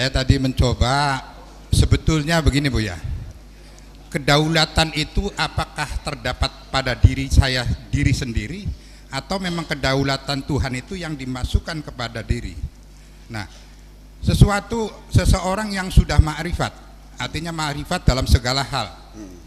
Saya tadi mencoba, sebetulnya begini Bu ya, kedaulatan itu apakah terdapat pada diri saya diri sendiri, atau memang kedaulatan Tuhan itu yang dimasukkan kepada diri. Nah, seseorang yang sudah ma'rifat, artinya ma'rifat dalam segala hal,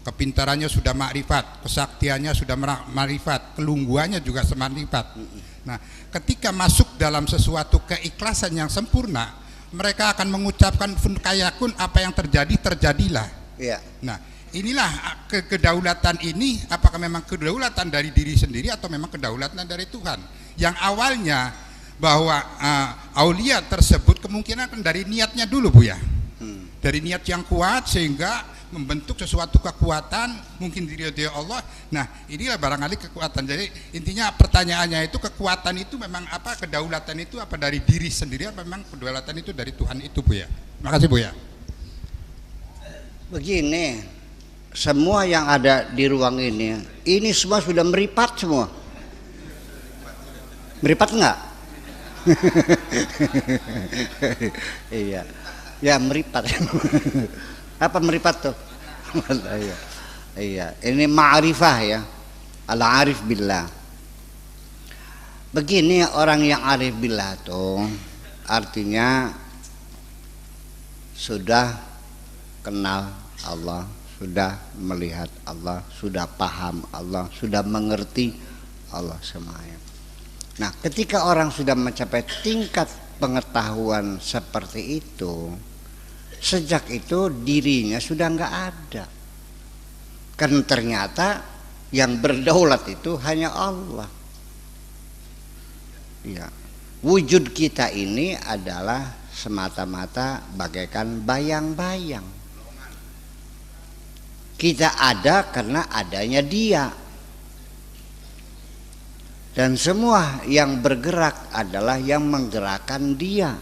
kepintarannya sudah ma'rifat, kesaktiannya sudah ma'rifat, kelungguannya juga sema'rifat. Nah, ketika masuk dalam sesuatu keikhlasan yang sempurna, mereka akan mengucapkan kayakun, apa yang terjadi terjadilah. Iya. Nah, inilah kedaulatan ini, apakah memang kedaulatan dari diri sendiri atau memang kedaulatan dari Tuhan? Yang awalnya bahwa aulia tersebut kemungkinan kan dari niatnya dulu Bu ya, dari niat yang kuat sehingga membentuk sesuatu kekuatan, mungkin diridhoi Allah. Nah, inilah barangkali kekuatan. Jadi intinya pertanyaannya itu, kekuatan itu memang apa, kedaulatan itu apa dari diri sendiri atau memang kedaulatan itu dari Tuhan itu Bu ya? Makasih Bu ya. Begini, semua yang ada di ruang ini semua sudah meripat semua. Meripat enggak? Iya. Ya meripat. Apa meripat tuh? Iya. Iya, ini ma'rifah ya. Al-arif billah. Begini, orang yang arif billah tuh artinya sudah kenal Allah, sudah melihat Allah, sudah paham Allah, sudah mengerti Allah semuanya. Nah, ketika orang sudah mencapai tingkat pengetahuan seperti itu, sejak itu dirinya sudah nggak ada. Kan ternyata yang berdaulat itu hanya Allah. Ya, wujud kita ini adalah semata-mata bagaikan bayang-bayang. Kita ada karena adanya Dia. Dan semua yang bergerak adalah yang menggerakkan Dia.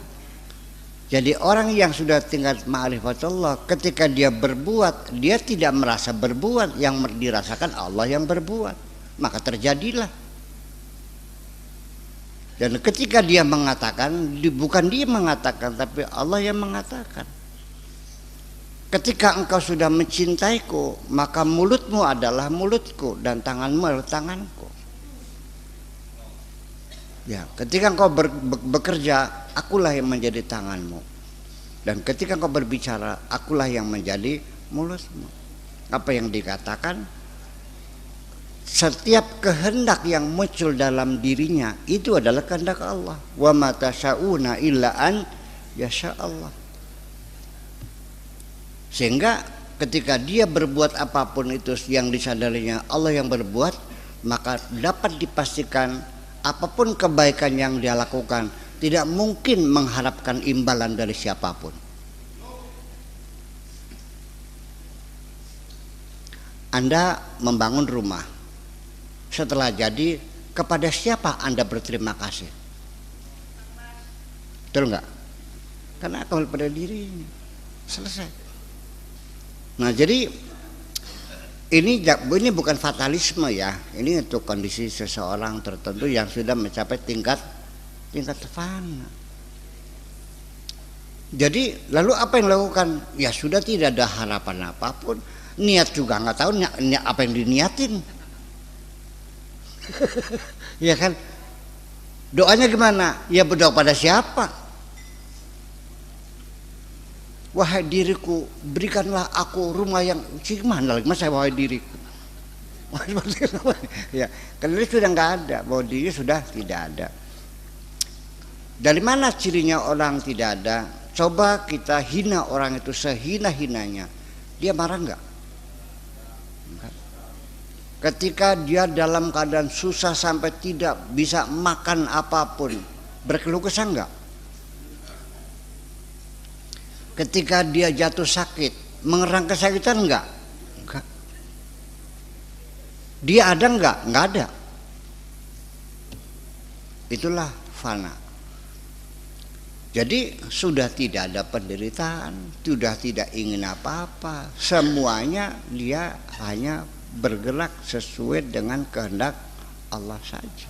Jadi orang yang sudah tingkat ma'rifatullah, ketika dia berbuat, dia tidak merasa berbuat, yang dirasakan Allah yang berbuat. Maka terjadilah. Dan ketika dia mengatakan, bukan dia mengatakan, tapi Allah yang mengatakan. Ketika engkau sudah mencintaiku, maka mulutmu adalah mulutku dan tanganmu adalah tanganku. Ya, ketika engkau bekerja, akulah yang menjadi tanganmu. Dan ketika engkau berbicara, akulah yang menjadi mulutmu. Apa yang dikatakan? Setiap kehendak yang muncul dalam dirinya itu adalah kehendak Allah. Wa ma tasyauna illa an yasha Allah. Sehingga ketika dia berbuat apapun itu yang disadarinya Allah yang berbuat, maka dapat dipastikan apapun kebaikan yang dia lakukan tidak mungkin mengharapkan imbalan dari siapapun. Anda membangun rumah, setelah jadi kepada siapa Anda berterima kasih? Betul enggak? Karena kembali pada diri. Selesai. Nah, jadi ini bukan fatalisme ya, ini untuk kondisi seseorang tertentu yang sudah mencapai tingkat fana. Jadi lalu apa yang dilakukan? Ya sudah, tidak ada harapan apapun, niat juga nggak tahu niat apa yang diniatin. Ya kan? Doanya gimana? Ya berdoa pada siapa? Wahai diriku, berikanlah aku rumah yang gimana lagi, mas saya wahai diriku. Ya, karena itu sudah nggak ada, bahwa diri sudah tidak ada. Dari mana cirinya orang tidak ada? Coba kita hina orang itu sehina-hinanya, dia marah nggak? Ketika dia dalam keadaan susah sampai tidak bisa makan apapun, berkeluh kesah nggak? Ketika dia jatuh sakit, mengerang kesakitan enggak? Enggak. Dia ada enggak? Enggak ada. Itulah fana. Jadi sudah tidak ada penderitaan, sudah tidak ingin apa-apa. Semuanya dia hanya bergerak sesuai dengan kehendak Allah saja.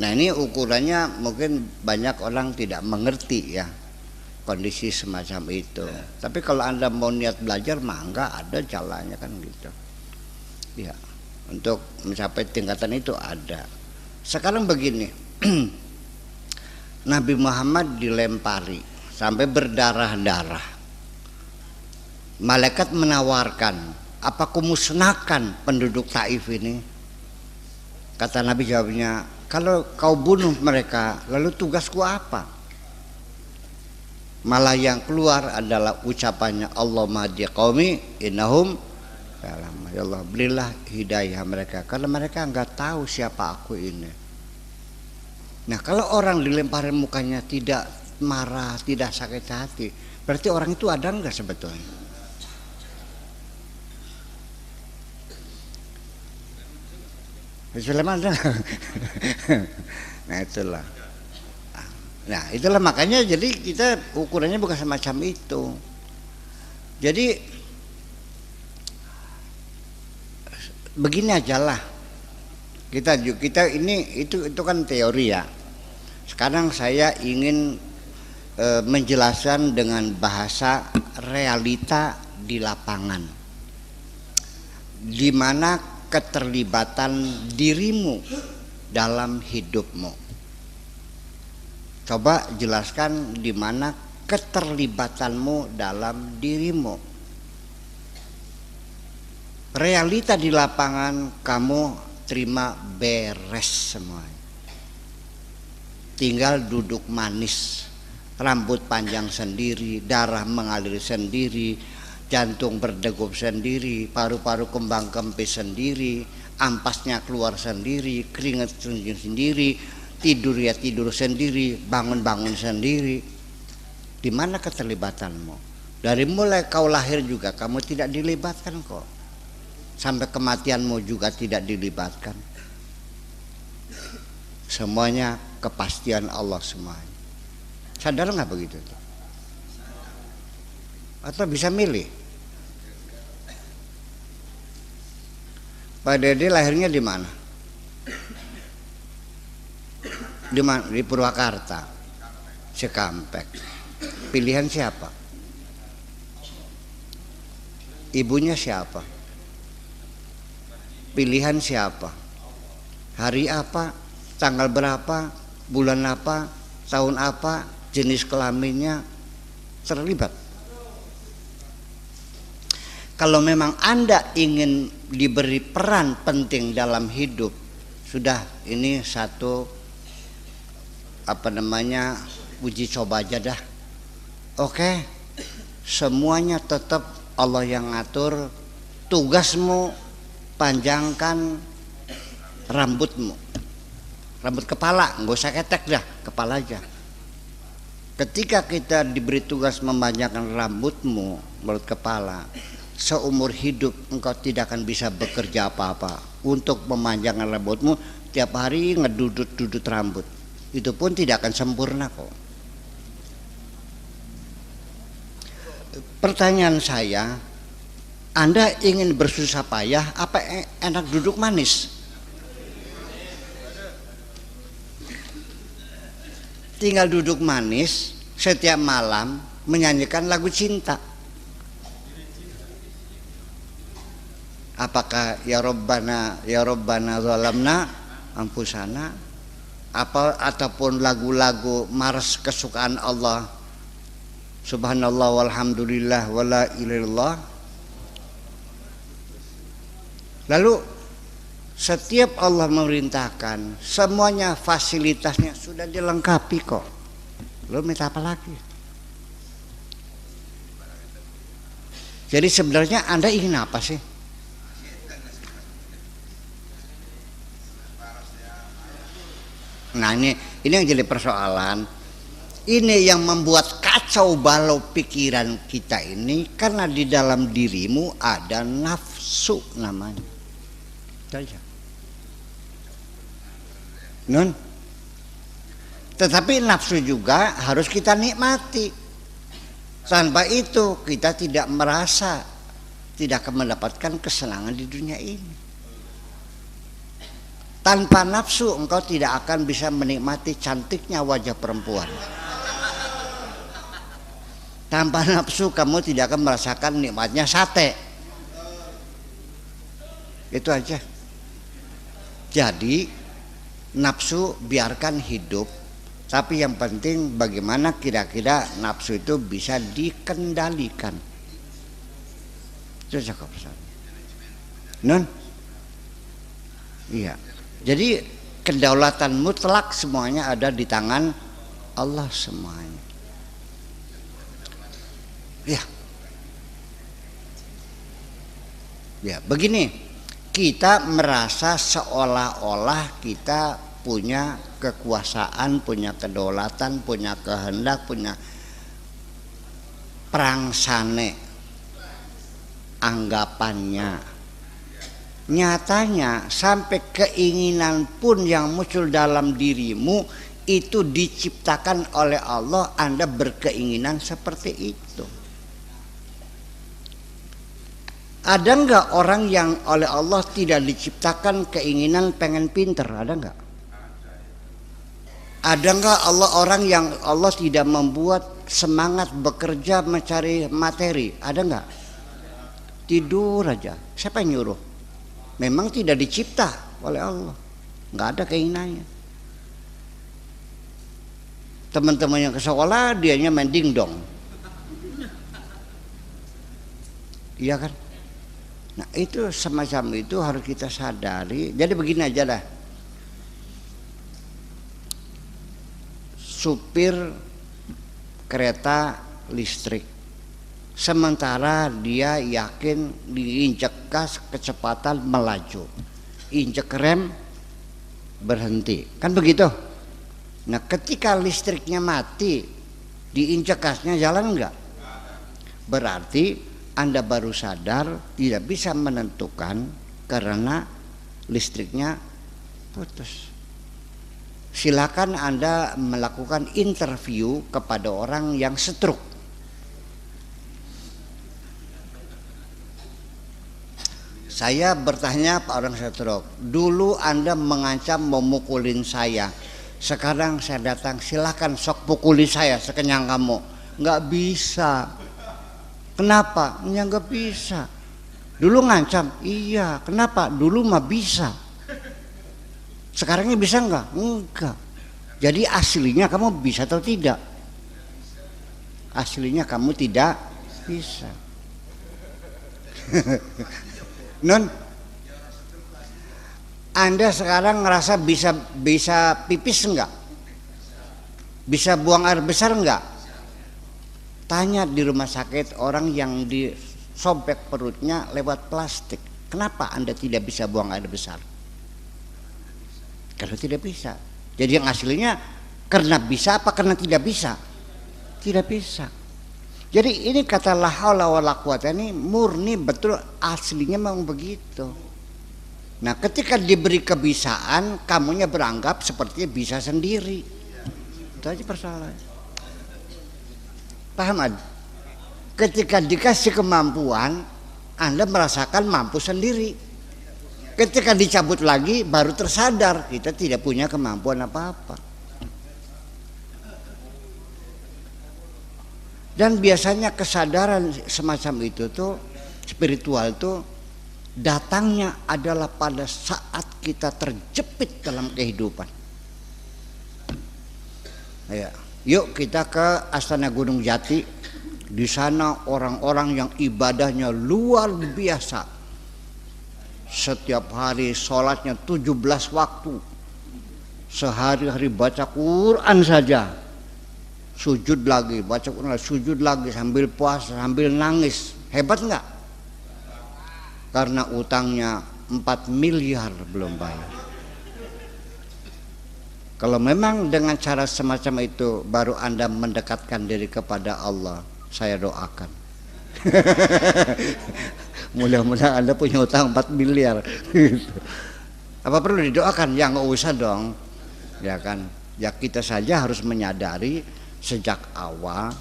Nah, ini ukurannya mungkin banyak orang tidak mengerti ya. kondisi semacam itu. Tapi kalau Anda mau niat belajar mah enggak, ada jalannya kan gitu. Ya, untuk mencapai tingkatan itu ada. Sekarang begini, Nabi Muhammad dilempari sampai berdarah-darah. Malaikat menawarkan, apa kau musnahkan penduduk Taif ini? Kata Nabi jawabnya, kalau kau bunuh mereka, lalu tugasku apa? Malah yang keluar adalah ucapannya, Allahumma hdi qaumi innahum ya Allah, berilah hidayah mereka karena mereka enggak tahu siapa aku ini. Nah, kalau orang dilemparin mukanya tidak marah, tidak sakit hati, berarti orang itu ada enggak sebetulnya? Sulaiman ada. Nah, itulah. Nah, itulah makanya jadi kita ukurannya bukan semacam itu. Jadi begini aja lah. Kita ini itu kan teori ya. Sekarang saya ingin menjelaskan dengan bahasa realita di lapangan. Di mana keterlibatan dirimu dalam hidupmu. Coba jelaskan di mana keterlibatanmu dalam dirimu. Realita di lapangan kamu terima beres semua. Tinggal duduk manis, rambut panjang sendiri, darah mengalir sendiri, jantung berdegup sendiri, paru-paru kembang kempis sendiri, ampasnya keluar sendiri, keringat sendiri, tidur ya tidur sendiri, bangun-bangun sendiri. Di mana keterlibatanmu? Dari mulai kau lahir juga kamu tidak dilibatkan kok. Sampai kematianmu juga tidak dilibatkan. Semuanya kepastian Allah semuanya. Sadar nggak begitu? Atau bisa milih? Pak Dede lahirnya di mana? Di Purwakarta, Cikampek. Pilihan siapa? Ibunya siapa? Pilihan siapa? Hari apa? Tanggal berapa? Bulan apa? Tahun apa? Jenis kelaminnya terlibat. Kalau memang Anda ingin diberi peran penting dalam hidup, sudah ini satu uji coba aja dah. Oke, semuanya tetap Allah yang ngatur. Tugasmu panjangkan rambutmu, rambut kepala, nggak usah ketek dah, kepala aja. Ketika kita diberi tugas memanjangkan rambutmu, rambut kepala, seumur hidup engkau tidak akan bisa bekerja apa-apa untuk memanjangkan rambutmu. Tiap hari ngedudut-dudut rambut, itu pun tidak akan sempurna kok. Pertanyaan saya, Anda ingin bersusah payah apa enak duduk manis? Tinggal duduk manis setiap malam menyanyikan lagu cinta. Apakah ya Rabbana zalamna anfusana, ataupun lagu-lagu mars kesukaan Allah, subhanallah walhamdulillah wala ilaha illallah. Lalu setiap Allah memerintahkan, semuanya fasilitasnya sudah dilengkapi kok. Lo minta apa lagi? Jadi sebenarnya Anda ingin apa sih? Nah, ini yang jadi persoalan. Ini yang membuat kacau balau pikiran kita ini, karena di dalam dirimu ada nafsu namanya. Saja. Nun. Tetapi nafsu juga harus kita nikmati. Tanpa itu kita tidak merasa, tidak akan mendapatkan kesenangan di dunia ini. Tanpa nafsu engkau tidak akan bisa menikmati cantiknya wajah perempuan. Tanpa nafsu kamu tidak akan merasakan nikmatnya sate. Itu aja. Jadi nafsu biarkan hidup, tapi yang penting bagaimana kira-kira nafsu itu bisa dikendalikan. Itu cakap pesan. Non? Iya. Jadi kedaulatan mutlak semuanya ada di tangan Allah semuanya. Ya. Ya, begini. Kita merasa seolah-olah kita punya kekuasaan, punya kedaulatan, punya kehendak, punya prangsane anggapannya. Nyatanya sampai keinginan pun yang muncul dalam dirimu itu diciptakan oleh Allah. Anda berkeinginan seperti itu. Ada enggak orang yang oleh Allah tidak diciptakan keinginan pengen pinter? Ada enggak? Ada enggak orang yang Allah tidak membuat semangat bekerja mencari materi? Ada enggak? Tidur aja. Siapa yang nyuruh? Memang tidak dicipta oleh Allah. Enggak ada keinginannya. Teman-teman yang ke sekolah dianya main dingdong. Iya kan? Nah itu semacam itu harus kita sadari. Jadi begini aja lah. Supir kereta listrik, sementara dia yakin diinjek gas kecepatan melaju, injek rem berhenti, kan begitu. Nah ketika listriknya mati, diinjek gasnya jalan enggak? Berarti Anda baru sadar tidak bisa menentukan karena listriknya putus. Silakan Anda melakukan interview kepada orang yang stroke. Saya bertanya Pak orang stroke, dulu Anda mengancam memukulin saya, sekarang saya datang, silakan sok pukuli saya sekenyang kamu. Nggak bisa. Kenapa? Ya nggak bisa. Dulu ngancam, iya. Kenapa? Dulu mah bisa. Sekarangnya bisa nggak? Enggak. Jadi aslinya kamu bisa atau tidak? Aslinya kamu tidak bisa. Non, Anda sekarang ngerasa bisa pipis enggak? Bisa buang air besar enggak? Tanya di rumah sakit orang yang disobek perutnya lewat plastik. Kenapa Anda tidak bisa buang air besar? Kalau tidak bisa. Jadi yang aslinya karena bisa apa karena tidak bisa? Tidak bisa. Jadi ini kata la haula wala quwata ini murni betul aslinya memang begitu. Nah ketika diberi kebisaan kamunya beranggap sepertinya bisa sendiri. Itu aja persoalannya. Paham Ad? Ketika dikasih kemampuan Anda merasakan mampu sendiri. Ketika dicabut lagi baru tersadar kita tidak punya kemampuan apa-apa. Dan biasanya kesadaran semacam itu tuh spiritual tuh datangnya adalah pada saat kita terjepit dalam kehidupan. Ya. Yuk kita ke Astana Gunung Jati. Di sana orang-orang yang ibadahnya luar biasa. Setiap hari sholatnya 17 waktu. Sehari-hari baca Quran saja. Sujud lagi, baca Quran lagi, sujud lagi sambil puasa, sambil nangis. Hebat enggak? Karena utangnya 4 miliar belum bayar. Kalau memang dengan cara semacam itu baru Anda mendekatkan diri kepada Allah, saya doakan. Mudah-mudahan Anda punya utang 4 miliar. Apa perlu didoakan? Ya nggak usah dong. Ya kan? Ya kita saja harus menyadari sejak awal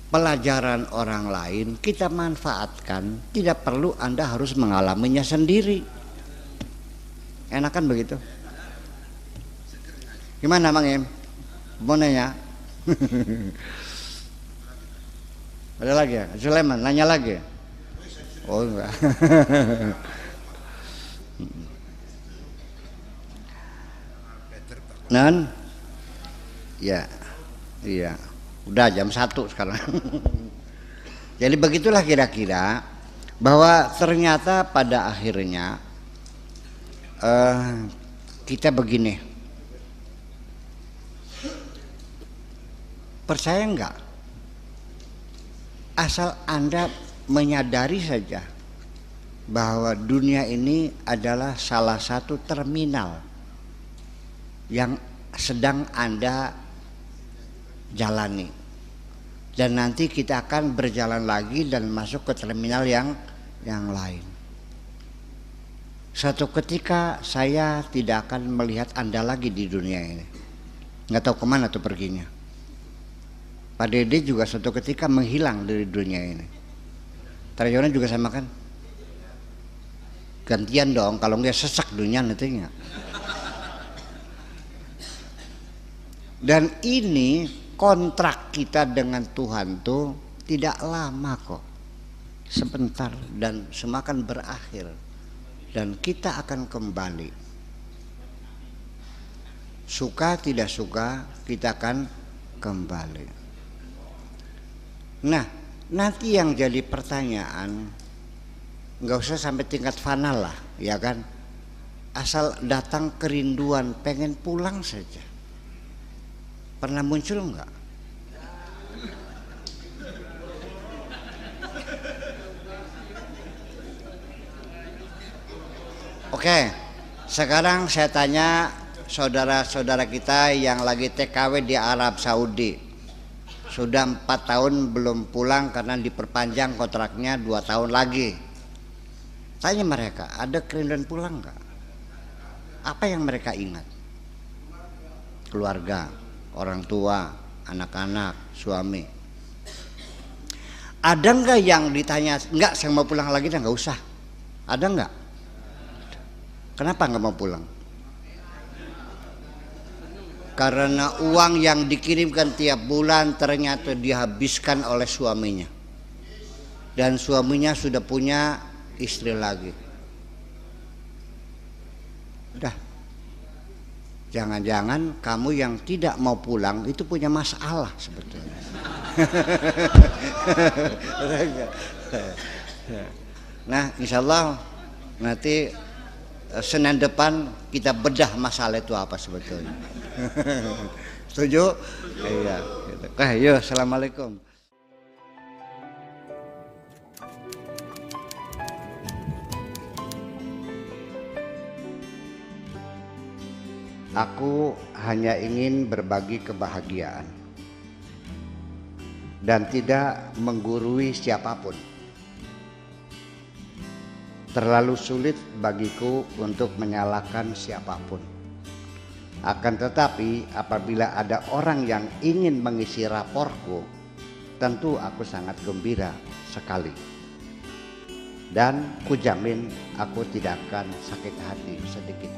pelajaran orang lain kita manfaatkan. Tidak perlu Anda harus mengalaminya sendiri. Enakan begitu? Gimana Mang Em? Mau nanya? Ada lagi ya? Sulaiman nanya lagi. Oh enggak. Non? Ya, iya. Udah jam 1 sekarang. Jadi begitulah kira-kira bahwa ternyata pada akhirnya kita begini. Percaya enggak? Asal Anda menyadari saja bahwa dunia ini adalah salah satu terminal yang sedang Anda jalani, dan nanti kita akan berjalan lagi dan masuk ke terminal yang lain. Suatu ketika saya tidak akan melihat Anda lagi di dunia ini, nggak tahu kemana tuh perginya. Pak Dede juga suatu ketika menghilang dari dunia ini. Trayona juga sama kan? Gantian dong, kalau nggak sesak dunia nantinya. Dan ini kontrak kita dengan Tuhan tuh tidak lama kok, sebentar, dan semua akan berakhir dan kita akan kembali. Suka tidak suka kita akan kembali. Nah, nanti yang jadi pertanyaan, nggak usah sampai tingkat fana lah, ya kan? Asal datang kerinduan, pengen pulang saja. Pernah muncul enggak? Oke, sekarang saya tanya saudara-saudara kita yang lagi TKW di Arab Saudi. Sudah 4 tahun belum pulang karena diperpanjang kontraknya 2 tahun lagi. Tanya mereka, ada kerinduan pulang enggak? Apa yang mereka ingat? Keluarga, orang tua, anak-anak, suami. Ada enggak yang ditanya, enggak saya mau pulang lagi dah, enggak usah. Ada enggak? Kenapa enggak mau pulang? Karena uang yang dikirimkan tiap bulan ternyata dihabiskan oleh suaminya. Dan suaminya sudah punya istri lagi. Udah. Jangan-jangan kamu yang tidak mau pulang itu punya masalah sebetulnya. Nah, insya Allah nanti Senin depan kita bedah masalah itu apa sebetulnya. Setuju? Iya. Yuk, assalamualaikum. Aku hanya ingin berbagi kebahagiaan dan tidak menggurui siapapun. Terlalu sulit bagiku untuk menyalahkan siapapun. Akan tetapi apabila ada orang yang ingin mengisi raporku, tentu aku sangat gembira sekali. Dan kujamin aku tidak akan sakit hati sedikit.